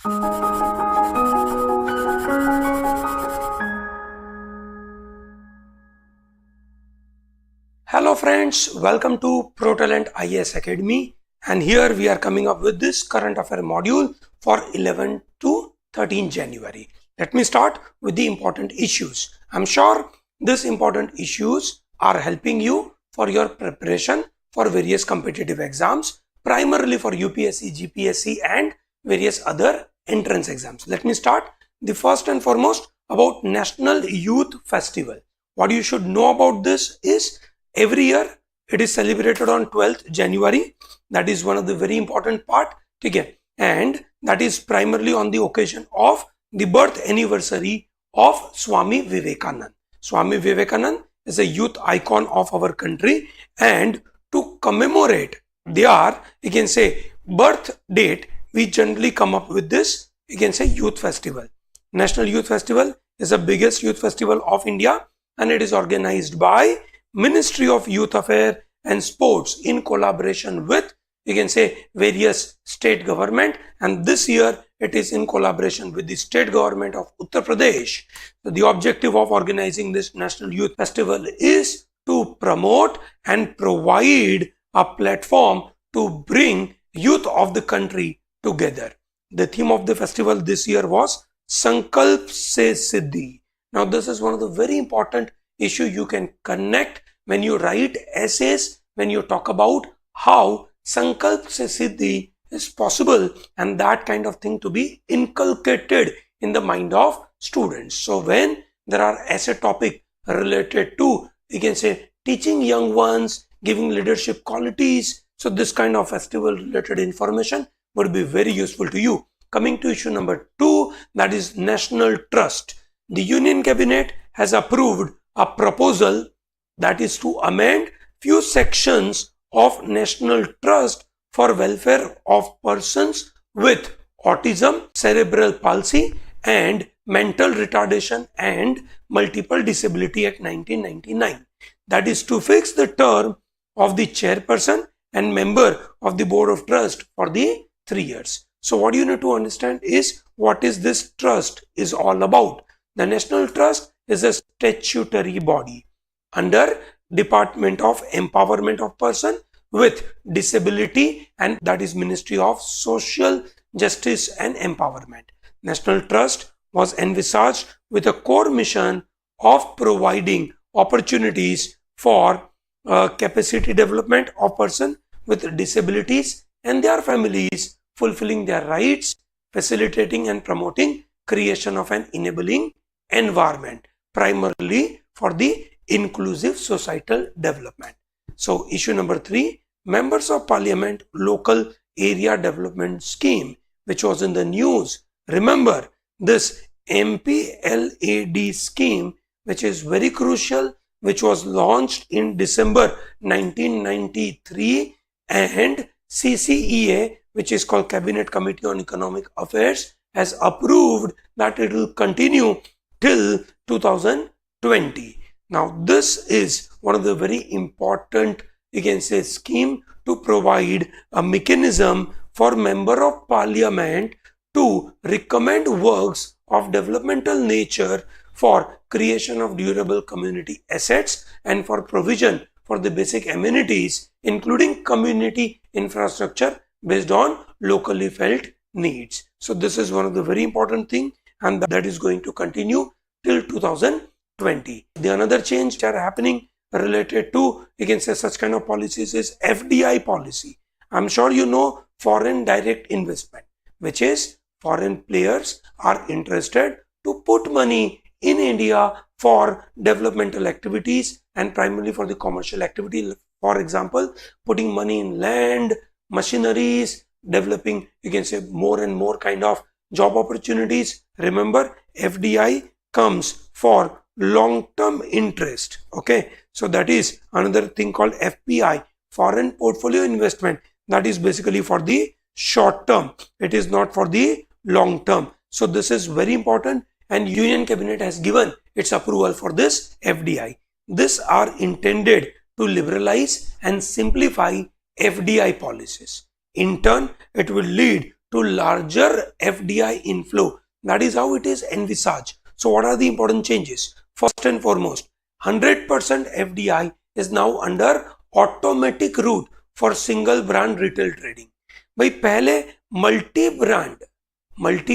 Hello friends, welcome to ProTalent IAS Academy, and here we are coming up with this current affair module for 11 to 13 January. Let me start with the important issues. I'm sure these important issues are helping you for your preparation for various competitive exams, primarily for UPSC, GPSC and various other entrance exams. Let me start the first and foremost about National Youth Festival. What you should know about this is every year it is celebrated on 12th January. That is one of the very important part, okay? And that is primarily on the occasion of the birth anniversary of Swami Vivekanand. Swami Vivekanand is a youth icon of our country, and to commemorate their, you can say, birth date, we generally come up with this, you can say, youth festival. National Youth Festival is the biggest youth festival of India, and it is organized by Ministry of Youth Affairs and Sports in collaboration with, you can say, various state government, and this year it is in collaboration with the state government of Uttar Pradesh. So the objective of organizing this National Youth Festival is to promote and provide a platform to bring youth of the country together. The theme of the festival this year was Sankalp Se Siddhi. Now this is one of the very important issue you can connect when you write essays, when you talk about how Sankalp Se Siddhi is possible, and that kind of thing to be inculcated in the mind of students. So when there are essay topic related to, you can say, teaching young ones, giving leadership qualities, so this kind of festival related information would be very useful to you. Coming to issue number 2, that is National Trust. The Union Cabinet has approved a proposal that is to amend few sections of National Trust for welfare of persons with autism, cerebral palsy and mental retardation and multiple disability Act 1999. That is to fix the term of the chairperson and member of the Board of Trust for the 3 years. So what you need to understand is what is this trust is all about. The National Trust is a statutory body under Department of Empowerment of Person with Disability, and that is Ministry of Social Justice and Empowerment. National Trust was envisaged with a core mission of providing opportunities for capacity development of person with disabilities and their families, fulfilling their rights, facilitating and promoting creation of an enabling environment, primarily for the inclusive societal development. So issue number 3, Members of Parliament Local Area Development Scheme, which was in the news. Remember this MPLAD scheme, which is very crucial, which was launched in December 1993, and CCEA, which is called Cabinet Committee on Economic Affairs, has approved that it will continue till 2020. Now this is one of the very important, you can say, scheme to provide a mechanism for Member of Parliament to recommend works of developmental nature for creation of durable community assets and for provision for the basic amenities, including community infrastructure based on locally felt needs. So this is one of the very important thing, and that is going to continue till 2020. The another change that are happening related to, you can say, such kind of policies is FDI policy. I'm sure you know foreign direct investment, which is foreign players are interested to put money in India for developmental activities and primarily for the commercial activity. For example, putting money in land, machineries, developing, you can say, more and more kind of job opportunities. Remember, FDI comes for long-term interest. Okay, so that is another thing called FPI, foreign portfolio investment. That is basically for the short term. It is not for the long term. So this is very important, and Union Cabinet has given its approval for this FDI. These are intended to liberalize and simplify FDI policies. In turn, it will lead to to larger FDI inflow. That is how it is envisaged. So what are the important changes? First and foremost, 100% FDI is now under automatic route for single brand retail trading. भाई पहले multi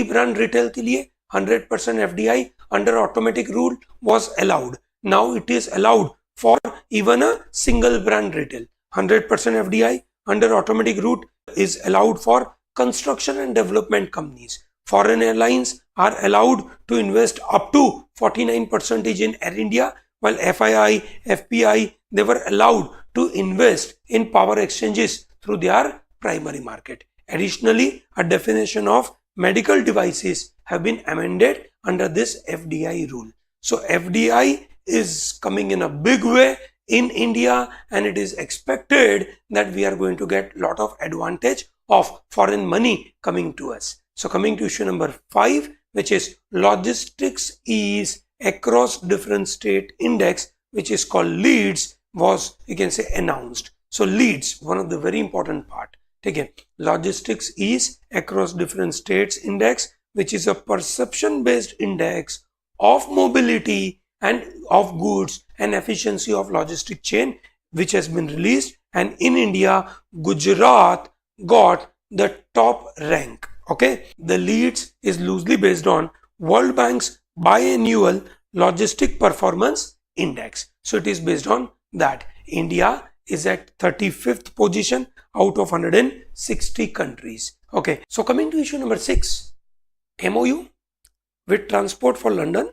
brand retail के लिए 100% FDI under automatic rule was allowed. Now it is allowed for even a single brand retail. 100% FDI under automatic route is allowed for construction and development companies. Foreign airlines are allowed to invest up to 49% in Air India, while FII, FPI, they were allowed to invest in power exchanges through their primary market. Additionally, a definition of medical devices have been amended under this FDI rule. So FDI is coming in a big way in India, and it is expected that we are going to get a lot of advantage of foreign money coming to us. So coming to issue number 5, which is logistics ease across different state index, which is called LEADS, was, you can say, announced. So LEADS, one of the very important part. Okay, logistics ease across different states index, which is a perception based index of mobility and of goods and efficiency of logistic chain, which has been released, and in India Gujarat got the top rank. Okay, the LEADS is loosely based on World Bank's biannual logistic performance index. So it is based on that. India is at 35th position out of 160 countries. Okay, so coming to issue number 6, MOU with Transport for London.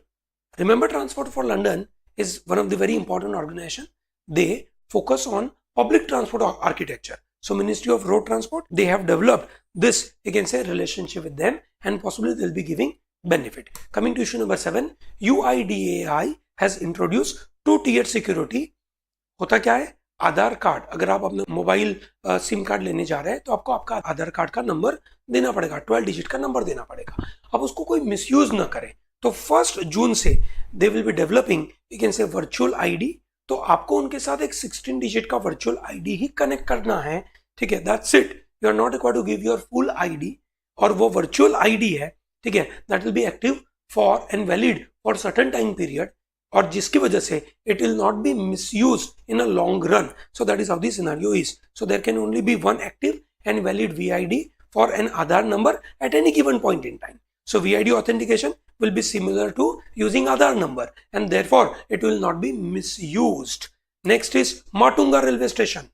Remember, Transport for London is one of the very important organization. They focus on public transport architecture. So Ministry of Road Transport, they have developed this, you can say, relationship with them, and possibly they'll be giving benefit. Coming to issue number 7, UIDAI has introduced 2-tiered security. होता क्या है? आधार card, अगर आप अपने mobile SIM card लेने जा रहे हैं तो आपको आपका आधार कार्ड का नंबर देना पड़ेगा, 12 डिजिट का नंबर देना पड़ेगा. अब उसको कोई मिसयूज ना करे, तो 1 जून से दे will B developing, you can से, वर्चुअल आईडी. तो आपको उनके साथ एक 16 डिजिट का वर्चुअल आईडी ही कनेक्ट करना है. ठीक है, that's it. You are not required to give your full ID, और वो वर्चुअल आईडी है, ठीक है, that will be active for and valid for certain time period, और जिसकी वजह से it will not be misused in a long run. So that is how the scenario is. So there can only be one active and valid VID for an Aadhaar number at any given point in time. So VID authentication will be similar to using Aadhaar number, and therefore it will not be misused. Next is Matunga railway station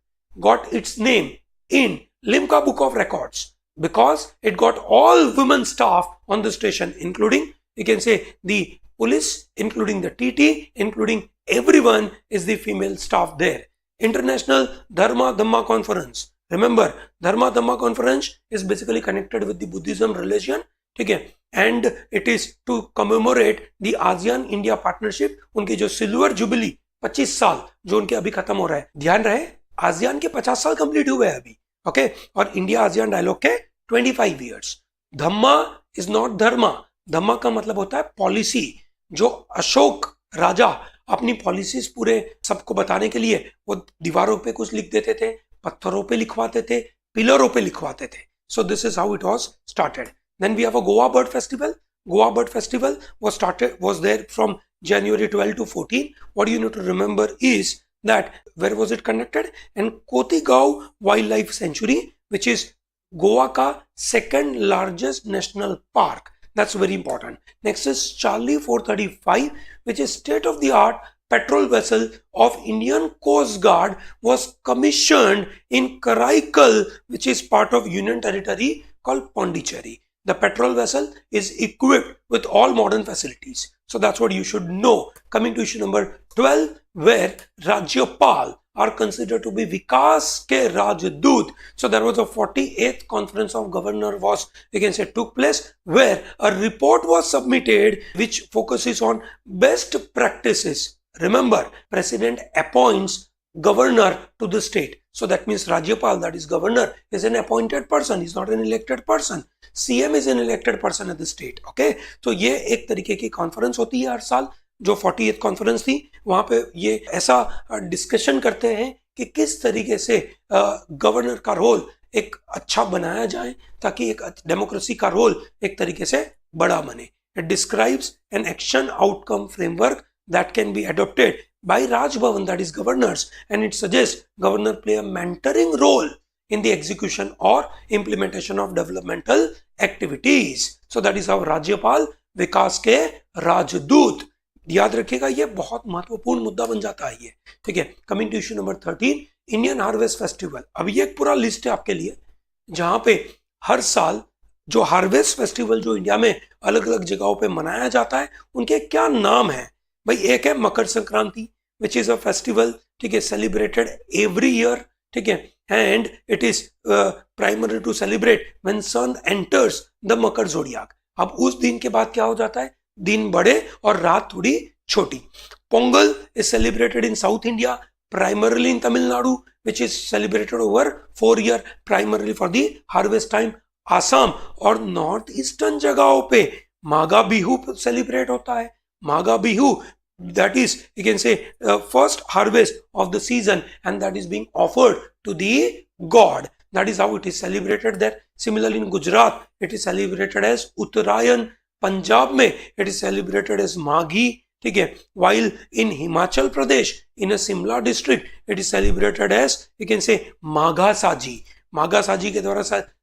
got its name in Limca Book of Records because it got all women staff on the station, including, you can say, the police, including the TT, including everyone is the female staff there. International DHARMA-DHAMMA conference. Remember, DHARMA-DHAMMA conference is basically connected with the Buddhism religion. Okay, and it is to commemorate the ASEAN India partnership. उनकी जो silver jubilee 25 साल जो उनके अभी खत्म हो रहा है, ध्यान रहे आसियान के 50 साल कंप्लीट हुए हैं अभी. ओके, और इंडिया आसियान डायलॉग के 25 इयर्स. धम्मा इज नॉट धर्मा. धम्मा का मतलब होता है पॉलिसी. जो अशोक राजा अपनी पॉलिसीज पूरे सबको बताने के लिए वो दीवारों पे कुछ लिख देते थे, पत्थरों पे लिखवाते थे, पिलरों पे लिखवाते थे. So this is how it was started. Then we have a Goa bird festival. Goa Bird Festival was there from January 12 to 14. What you need to remember is that where was it conducted? In Kotigau Wildlife Sanctuary, which is Goa ka second largest national park. That's very important. Next is Charlie 435, which is state-of-the-art patrol vessel of Indian Coast Guard was commissioned in Karaikal, which is part of Union Territory called Pondicherry. The patrol vessel is equipped with all modern facilities. So that's what you should know. Coming to issue number 12, where Rajyapal are considered to be Vikas ke Rajdoot. So there was a 48th conference of governor was, you can say, took place, where a report was submitted which focuses on best practices. Remember, president appoints governor to the state. So that means Rajyapal, that is governor, is an appointed person. He's not an elected person. CM is an elected person at the state. Okay, तो ये एक तरीके की conference होती है हर साल. जो 48th conference थी वहां पे ये ऐसा डिस्कशन करते हैं कि किस तरीके से गवर्नर का रोल एक अच्छा बनाया जाए ताकि एक डेमोक्रेसी का रोल एक तरीके से बड़ा बने. It describes an action outcome framework that can be adopted by Raj Bhavan, that is governors, and it suggests governor play a mentoring role in the execution or implementation of developmental activities. So that is how Rajyapal विकास के राजदूत. याद रखिएगा, ये बहुत महत्वपूर्ण मुद्दा बन जाता है ये. ठीक है, coming to issue number 13, Indian harvest festival. अब ये एक पूरा लिस्ट है आपके लिए जहां पे हर साल जो हार्वेस्ट फेस्टिवल जो इंडिया में अलग अलग जगहों पे मनाया जाता है उनके क्या नाम है. भाई एक है Makar Sankranti, which is a festival, ठीक है, सेलिब्रेटेड एवरी ईयर. ठीक है, and it is primary to celebrate when sun enters the Makar zodiac. अब उस दिन के बाद क्या हो जाता है, दिन बड़े और रात थोड़ी छोटी. Pongal is celebrated in south India, primarily in Tamil Nadu, which is celebrated over 4 years, primarily for the harvest time. Assam और नॉर्थ ईस्टर्न जगहों पे मागा बिहू सेलिब्रेट होता है. मागा Bihu, that is, you can say, first harvest of the season, and that is being offered to the god. That is how it is celebrated there. Similarly, in Gujarat, it is celebrated as Uttarayan. Punjab में it is celebrated as Maghi. ठीक है, while in Himachal Pradesh, in a Simla district, it is celebrated as, you can say, Magha Saji. Magha Saji के द्वारा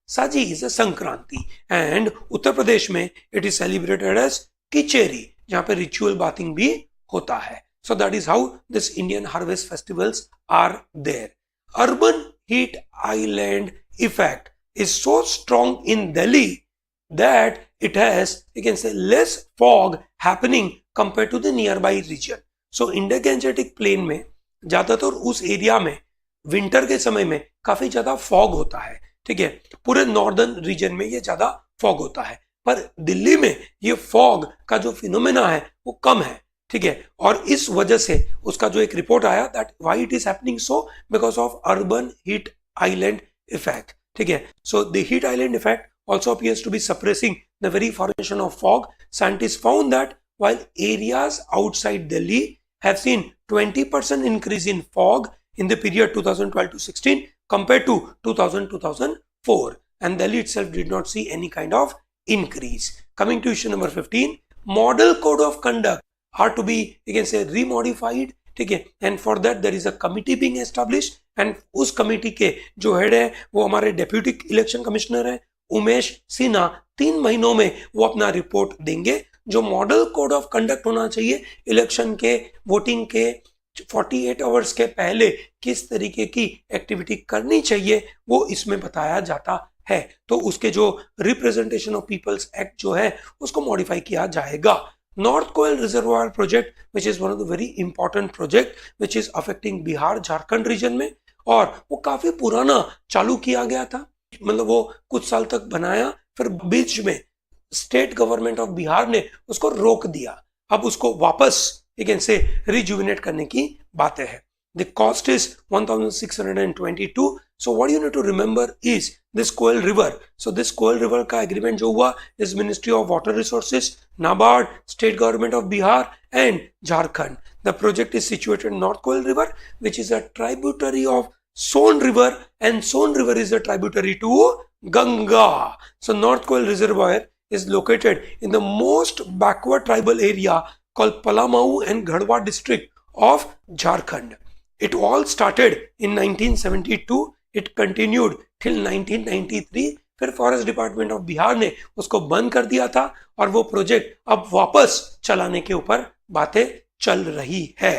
Saji is a Sankranti. And Uttar Pradesh में it is celebrated as Kicheri, जहाँ पे ritual bathing भी होता है. So that is how this Indian harvest festivals are there. Urban heat island effect is so strong in Delhi that it has, you can say, less fog happening compared to the nearby region. So Indo-Gangetic plain में ज्यादातर उस area में winter के समय में काफी ज्यादा fog होता है. ठीक है, पूरे नॉर्दर्न रीजन में ये ज्यादा फॉग होता है, पर दिल्ली में ये फॉग का जो फिनोमेना है वो कम है. ठीक है, और इस वजह से उसका जो एक रिपोर्ट आया that why it is happening so, because of urban heat island effect. ठीक है, so the heat island effect also appears to be suppressing the very formation of fog. Scientists found that while areas outside Delhi have seen 20% increase in fog in the period 2012 to 16 compared to 2000-2004, and Delhi itself did not see any kind of increase. Coming to issue number 15, model code of conduct are to be, you can say, remodified. ठीक है, and for that there is a committee being established, and उस committee के जो head है वो हमारे deputy election commissioner है उमेश सिन्हा. 3 महीनों में वो अपना रिपोर्ट देंगे. जो मॉडल कोड ऑफ कंडक्ट होना चाहिए इलेक्शन के, वोटिंग के 48 आवर्स के पहले किस तरीके की एक्टिविटी करनी चाहिए वो इसमें बताया जाता है. तो उसके जो रिप्रेजेंटेशन ऑफ पीपल्स एक्ट जो है उसको मॉडिफाई किया जाएगा. North Koel Reservoir project, which is one of the very important project which is affecting Bihar Jharkhand region में, और वो काफी पुराना चालू किया गया था. मतलब वो कुछ साल तक बनाया, फिर बीच में स्टेट गवर्नमेंट ऑफ बिहार ने उसको रोक दिया. अब उसको वापस, यू कैन से, रिजुविनेट करने की बातें हैं. The cost is 1622. So what you need to remember is this Koel river. So this Koel river का एग्रीमेंट जो हुआ is ministry of water resources, NABARD, state government of Bihar and Jharkhand. The project is situated north Koel river which is a tributary of Son River, and Son River is a tributary to Ganga. So North Koel Reservoir is located in the most backward tribal area called Palamau and Garhwa district of Jharkhand. It all started in 1972. It continued till 1993. फिर forest department of Bihar ने उसको बंद कर दिया था और वो project अब वापस चलाने के ऊपर बातें चल रही है.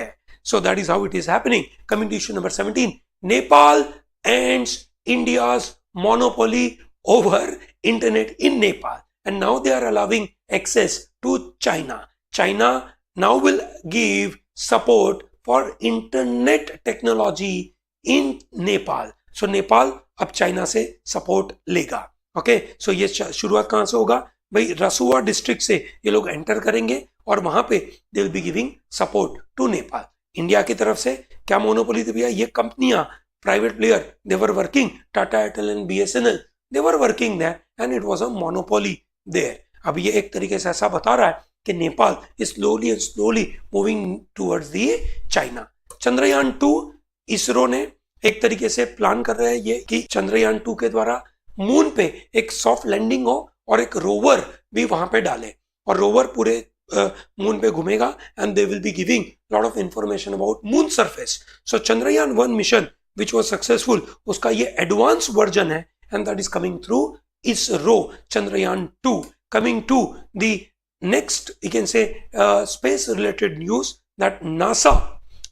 So that is how it is happening. Coming to issue number 17. Nepal ends India's monopoly over internet in Nepal, and now they are allowing access to China. China now will give support for internet technology in Nepal. So Nepal अब China से support लेगा. Okay, सो ये शुरुआत कहां से होगा भाई? Rasuwa district से ये लोग एंटर करेंगे और वहां पे they will be giving support to Nepal. India की तरफ से क्या मोनोपोली थी भैया? ये कंपनियां, private player, they were working, Tata Airtel and BSNL, they were working there and it was a monopoly there. अब ये एक तरीके से ऐसा बता रहा है कि Nepal is slowly and slowly moving towards the China. Chandrayaan 2 ISRO ने एक तरीके से प्लान कर रहे हैं ये कि चंद्रयान 2 के द्वारा मून पे एक सॉफ्ट लैंडिंग हो और एक रोवर भी वहां पे डाले और रोवर पूरे मून पे घूमेगा and they will be giving lot of information about moon surface. So Chandrayaan 1 mission which was successful, उसका ये एडवांस वर्जन है and that is coming through ISRO Chandrayaan 2. Coming to the next, you can say space related news, that NASA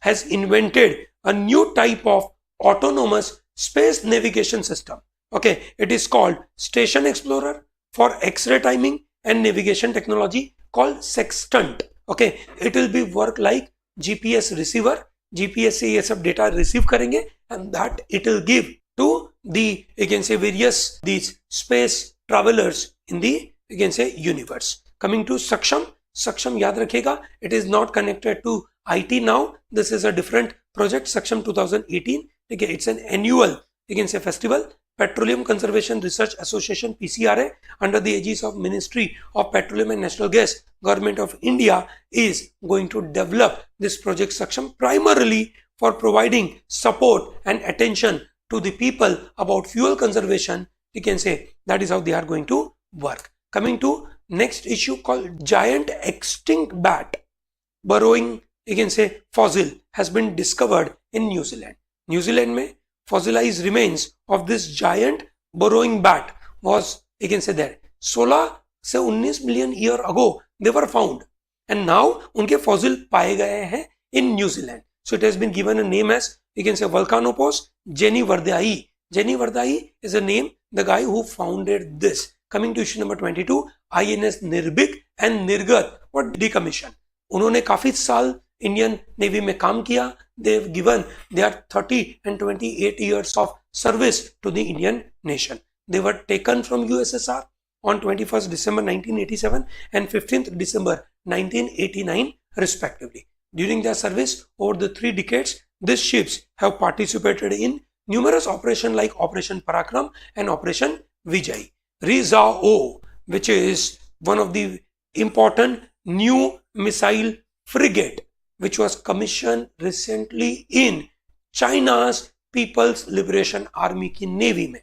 has invented a new type of autonomous space navigation system. Okay, it is called Station Explorer for X-ray timing and navigation technology called Sextant. Okay, it will be work like GPS receiver. GPS से ये सब data receive करेंगे and that it will give to the, you can say, various these space travelers in the, you can say, universe. Coming to Saksham याद रखिएगा, it is not connected to IT now. This is a different project. Saksham 2018. Okay, it's an annual, you can say, festival. Petroleum Conservation Research Association (PCRA) under the aegis of Ministry of Petroleum and Natural Gas, Government of India is going to develop this project Saksham primarily for providing support and attention to the people about fuel conservation. You can say that is how they are going to work. Coming to next issue called giant extinct bat burrowing, you can say, fossil has been discovered in New Zealand. New Zealand में fossilized remains of this giant burrowing bat was, you can say, there 16 से 19 million year ago they were found and now उनके fossil पाए गए हैं in New Zealand. So it has been given a name as, you can say, Volcanopus jennywardeyi. Jennywardeyi is a name, the guy who founded this. Coming to issue number 22, INS NIRBHIK and NIRGHAT were decommissioned. उन्होंने काफी साल Indian navy में काम किया. They have given their 30 and 28 years of service to the Indian nation. They were taken from USSR on 21st December 1987 and 15th December 1989 respectively. During their service over the 3 decades, these ships have participated in numerous operations like Operation Parakram and Operation Vijay. RESERVOIR, which is one of the important new missile frigate, which was commissioned recently in China's People's Liberation Army की navy में.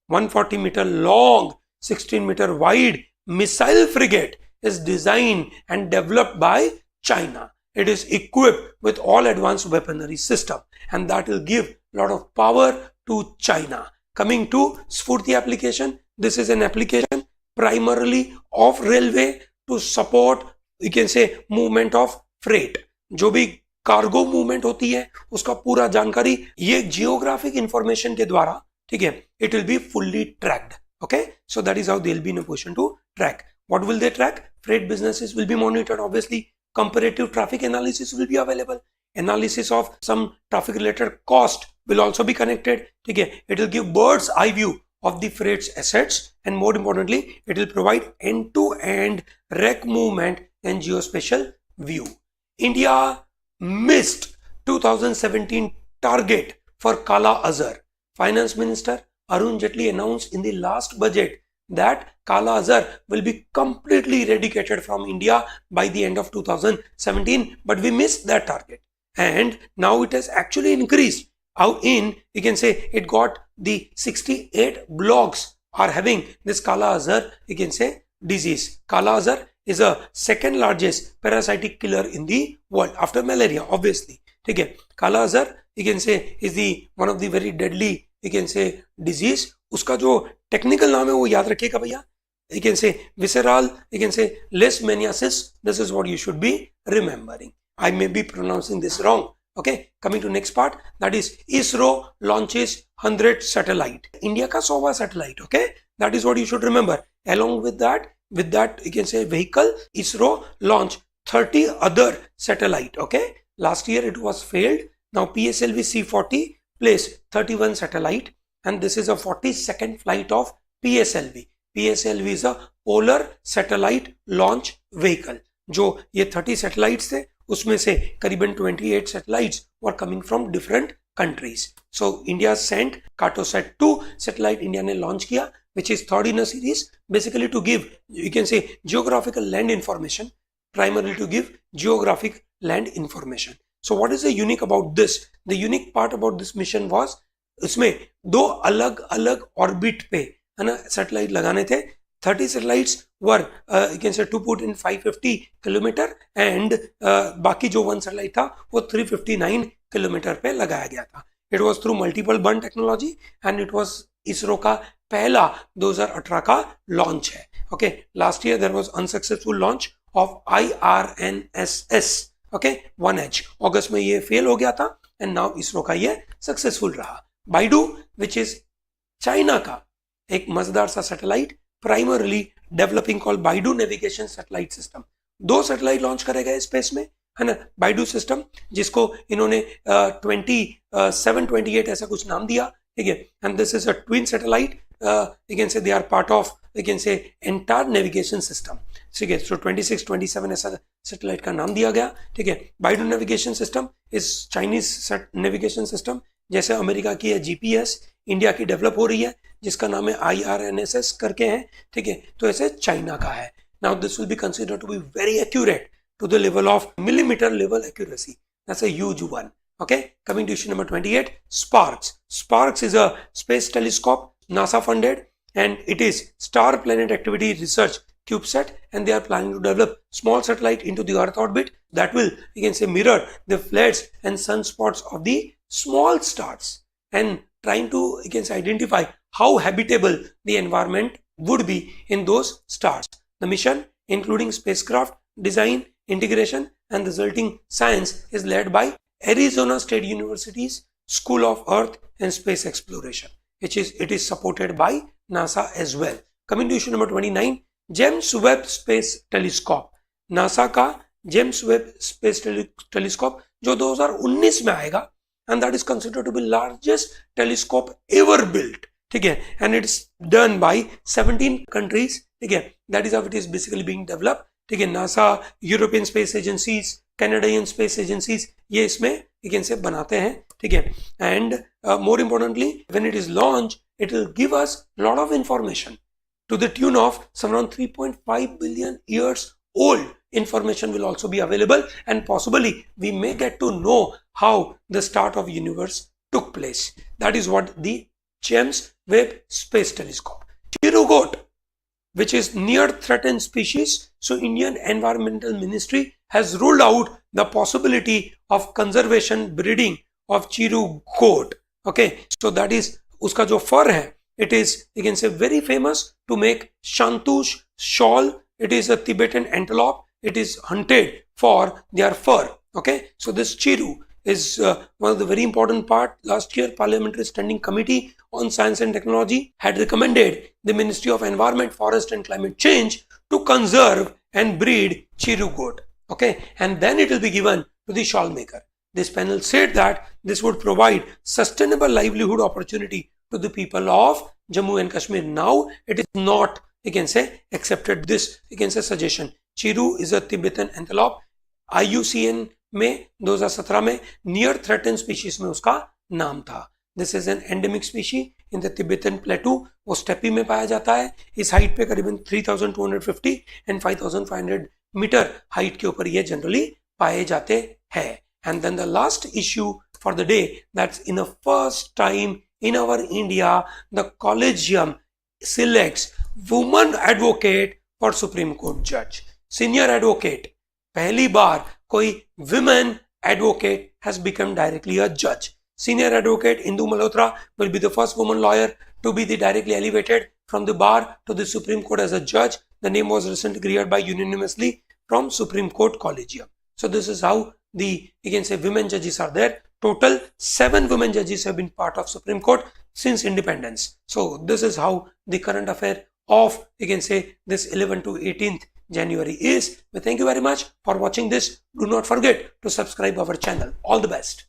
140 meter long, 16 meter wide missile frigate is designed and developed by China. It is equipped with all advanced weaponry system and that will give a lot of power to China. Coming to Sphurti application, this is an application primarily of railway to support, you can say, movement of freight. जो भी cargo movement होती है उसका पूरा जानकारी ये geographic information के द्वारा, ठीक है, it will be fully tracked. Okay, so that is how they will be in a position to track. What will they track? Freight businesses will be monitored, obviously. Comparative traffic analysis will be available. Analysis of some traffic related cost will also be connected. Okay, it will give bird's eye view of the freight's assets and more importantly, it will provide end-to-end wreck movement and geospatial view. India missed 2017 target for Kala Azhar. Finance Minister Arun Jaitley announced in the last budget that Kala Azhar will be completely eradicated from India by the end of 2017, but we missed that target and now it has actually increased. Out in, you can say, it got the 68 blocks are having this Kala Azhar, you can say, disease. Kala Azhar is a second largest parasitic killer in the world after malaria, obviously. Okay, Kala Azhar, you can say, is the one of the very deadly, you can say, disease. उसका जो technical नाम है वो याद रखिएगा भैया. You can say visceral, you can say leishmaniasis. This is what you should be remembering. I may be pronouncing this wrong. Okay, coming to next part, that is ISRO launches 100 satellite. India का 100वां satellite. Okay, that is what you should remember. Along with that you can say vehicle, ISRO launch 30 other satellite. Okay, last year it was failed. Now PSLV C40 placed 31 satellite and this is a 42nd flight of PSLV. PSLV is a polar satellite launch vehicle. जो ये 30 satellites थे उसमें से करीबन 28 satellites were coming from different countries. So India sent Cartosat 2 satellite India ने launch किया, which is third in a series, basically to give, you can say, geographical land information, primarily to give geographic land information. So what is the unique about this? The unique part about this mission was उसमें 2 अलग अलग orbit पे है ना satellite लगाने थे. 30 satellites were you can say to put in 550 kilometer and बाकी जो 1 satellite था वो 359 किलोमीटर पे लगाया गया था. It was through multiple burn technology and it was ISRO का पहला 2018 का लॉन्च है. Okay, last year there was unsuccessful launch of IRNSS. Okay, 1H. अगस्त में ये फेल हो गया था and now ISRO का ये सक्सेसफुल रहा. बाइडू which is चाइना का एक मजेदार सा satellite primarily developing called Baidu Navigation Satellite System. 2 satellite launch करे गए स्पेस में है ना. बाइडू सिस्टम जिसको इन्होंने 2728 ऐसा कुछ नाम दिया. ठीक है. And this is a twin satellite. You can say they are part of you can say entire navigation system. ठीक है. सो 26 27 ऐसा सैटेलाइट का नाम दिया गया. ठीक है. Baidu navigation system is Chinese navigation system. जैसे अमेरिका की है जीपीएस, इंडिया की डेवलप हो रही है जिसका नाम है IRNSS करके है. ठीक है. तो ऐसे चाइना का है. Now this will be considered to be very accurate to the level of millimeter level accuracy. That's a huge one. Okay, coming to issue number 28, Sparks. Sparks is a space telescope, NASA funded, and it is Star Planet Activity Research CubeSat, and they are planning to develop small satellite into the Earth orbit that will, you can say, mirror the flares and sunspots of the small stars and trying to, you can say, identify how habitable the environment would be in those stars. The mission, including spacecraft design, integration, and resulting science, is led by Arizona State University's School of Earth and Space Exploration, it is supported by NASA as well. Coming to issue number 29, James Webb Space Telescope. NASA का James Webb Space Telescope जो 2019 में आएगा, and that is considered to be largest telescope ever built. ठीक है. And it's done by 17 countries. ठीक है. That is how it is basically being developed. ठीक है. NASA, European space agencies, Canadian space agencies ये इसमें you can say बनाते हैं. ठीक है. And more importantly, when it is launched, it will give us a lot of information to the tune of some around 3.5 billion years old. Information will also be available, and possibly we may get to know how the start of universe took place. That is what the James Webb Space Telescope. Chiru goat, which is near threatened species. So Indian Environmental Ministry has ruled out the possibility of conservation breeding of Chiru goat. Okay, so that is uska jo fur hai, it is, you can say, very famous to make shantush shawl. It is a Tibetan antelope. It is hunted for their fur. Okay, so this Chiru is one of the very important part. Last year, Parliamentary Standing Committee on Science and Technology had recommended the Ministry of Environment, Forest and Climate Change to conserve and breed Chiru goat. Okay, and then it will be given to the shawl maker. This panel said that this would provide sustainable livelihood opportunity to the people of Jammu and Kashmir. Now it is not, you can say, accepted this, you can say, suggestion. Chiru is a Tibetan antelope. IUCN में 2017 में near threaten species में उसका नाम था. This is an endemic species in the Tibetan प्लेटू. वो steppe में पाया जाता है. इस हाइट पे करीबन 3250 एंड 5500 मीटर हाइट के ऊपर ये जनरली पाए जाते हैं. And then the last issue for the day, that's in the first time in our India, the collegium selects woman advocate for Supreme Court judge. Senior advocate. पहली बार कोई women advocate has become directly a judge. Senior advocate Indu Malhotra will be the first woman lawyer to be directly elevated from the bar to the Supreme Court as a judge. The name was recently cleared by unanimously from Supreme Court Collegium. So this is how the, you can say, women judges are there. Total 7 women judges have been part of Supreme Court since independence. So this is how the current affair of, you can say, this 11th to 18th January is. We thank you very much for watching this. Do not forget to subscribe our channel. All the best.